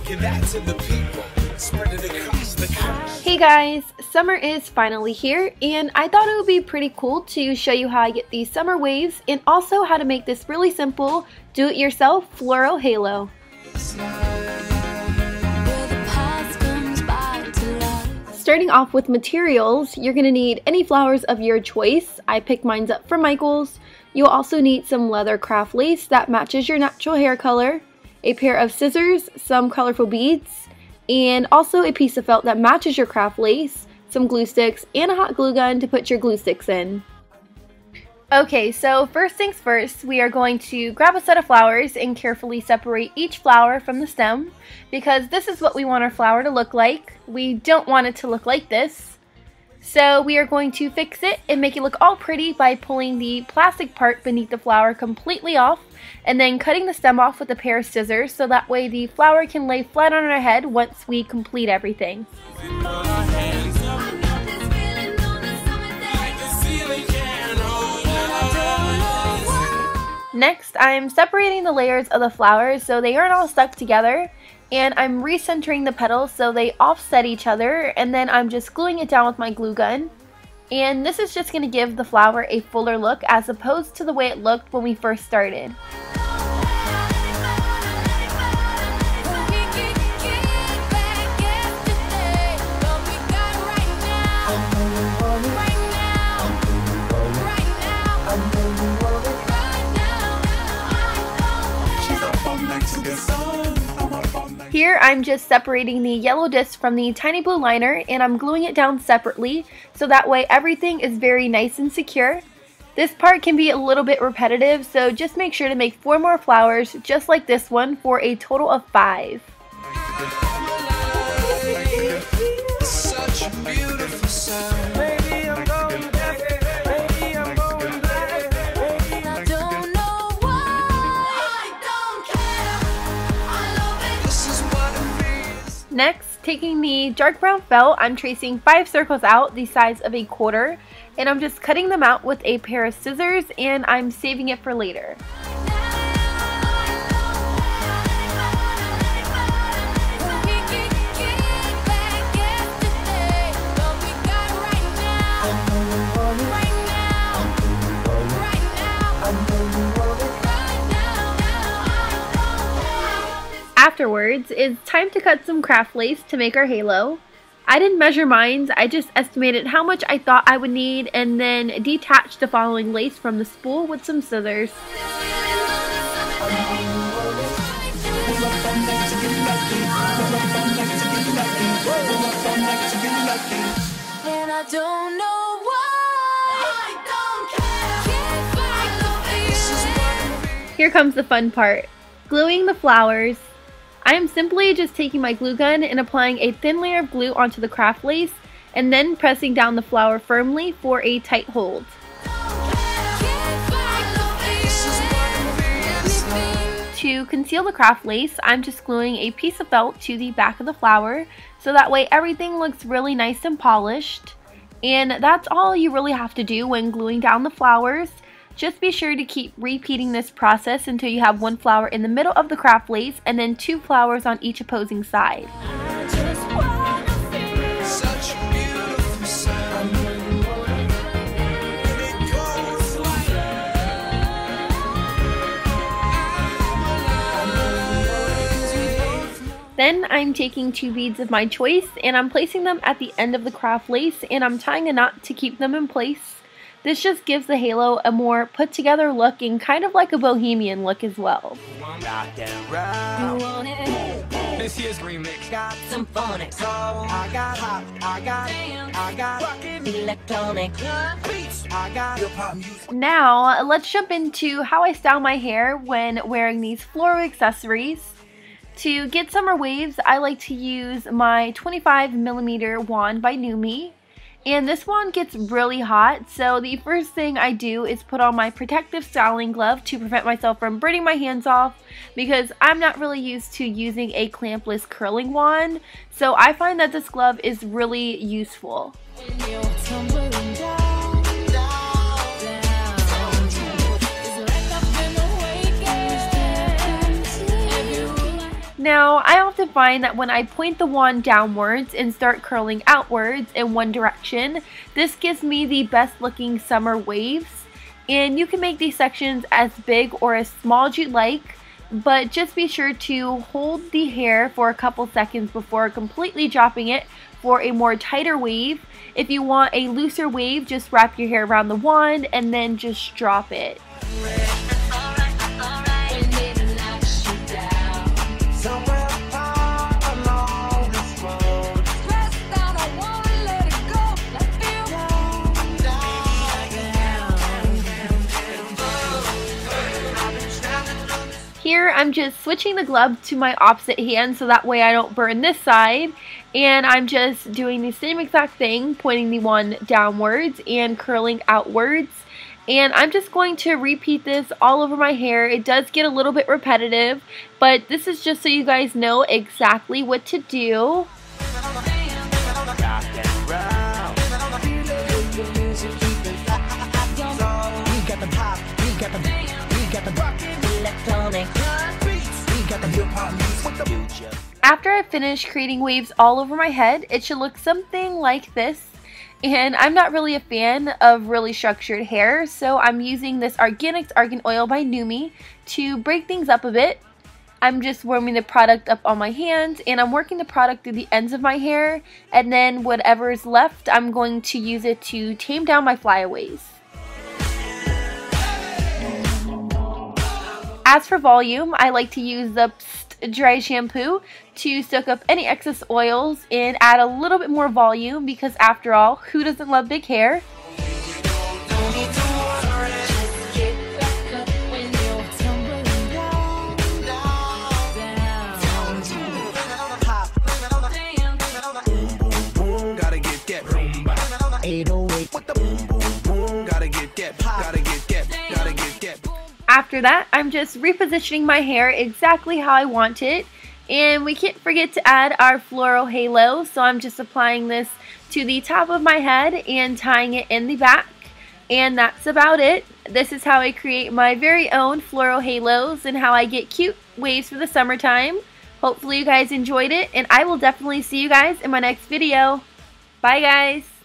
Give that to the people. Spread it across the coast. Hey guys, summer is finally here, and I thought it would be pretty cool to show you how I get these summer waves and also how to make this really simple do-it-yourself floral halo. Starting off with materials, you're going to need any flowers of your choice. I picked mine up from Michael's. You'll also need some leather craft lace that matches your natural hair color, a pair of scissors, some colorful beads, and also a piece of felt that matches your craft lace, some glue sticks, and a hot glue gun to put your glue sticks in. Okay, so first things first, we are going to grab a set of flowers and carefully separate each flower from the stem, because this is what we want our flower to look like. We don't want it to look like this. So we are going to fix it and make it look all pretty by pulling the plastic part beneath the flower completely off and then cutting the stem off with a pair of scissors so that way the flower can lay flat on our head once we complete everything. Next, I'm separating the layers of the flowers so they aren't all stuck together, and I'm recentering the petals so they offset each other, and then I'm just gluing it down with my glue gun. And this is just going to give the flower a fuller look as opposed to the way it looked when we first started. Here I'm just separating the yellow disc from the tiny blue liner, and I'm gluing it down separately so that way everything is very nice and secure. This part can be a little bit repetitive, so just make sure to make 4 more flowers just like this one for a total of 5. Such a beautiful sound. Next, taking the dark brown felt, I'm tracing 5 circles out the size of a quarter, and I'm just cutting them out with a pair of scissors, and I'm saving it for later. Afterwards, it's time to cut some craft lace to make our halo. I didn't measure mine, I just estimated how much I thought I would need and then detached the following lace from the spool with some scissors. Here comes the fun part, gluing the flowers. I am simply just taking my glue gun and applying a thin layer of glue onto the craft lace and then pressing down the flower firmly for a tight hold. To conceal the craft lace, I'm just gluing a piece of felt to the back of the flower so that way everything looks really nice and polished. And that's all you really have to do when gluing down the flowers. Just be sure to keep repeating this process until you have 1 flower in the middle of the craft lace and then 2 flowers on each opposing side. Then I'm taking 2 beads of my choice and I'm placing them at the end of the craft lace and I'm tying a knot to keep them in place. This just gives the halo a more put together look and kind of like a bohemian look as well. Now let's jump into how I style my hair when wearing these floral accessories. To get summer waves, I like to use my 25mm wand by Nume. And this wand gets really hot, so the first thing I do is put on my protective styling glove to prevent myself from burning my hands off because I'm not really used to using a clampless curling wand, so I find that this glove is really useful. Now, I often often find that when I point the wand downwards and start curling outwards in one direction, this gives me the best looking summer waves. And you can make these sections as big or as small as you'd like, but just be sure to hold the hair for a couple seconds before completely dropping it for a more tighter wave. If you want a looser wave, just wrap your hair around the wand and then just drop it. Here I'm just switching the glove to my opposite hand so that way I don't burn this side, and I'm just doing the same exact thing, pointing the wand downwards and curling outwards. And I'm just going to repeat this all over my hair. It does get a little bit repetitive, but this is just so you guys know exactly what to do. After I finish creating waves all over my head, it should look something like this. And I'm not really a fan of really structured hair, so I'm using this Arganics Argan Oil by Nume to break things up a bit. I'm just warming the product up on my hands, and I'm working the product through the ends of my hair, and then whatever is left, I'm going to use it to tame down my flyaways. As for volume, I like to use the Pssst dry shampoo to soak up any excess oils and add a little bit more volume, because after all, who doesn't love big hair? After that, I'm just repositioning my hair exactly how I want it. And we can't forget to add our Floral Halo, so I'm just applying this to the top of my head and tying it in the back. And that's about it. This is how I create my very own floral halos and how I get cute waves for the summertime. Hopefully you guys enjoyed it, and I will definitely see you guys in my next video. Bye guys!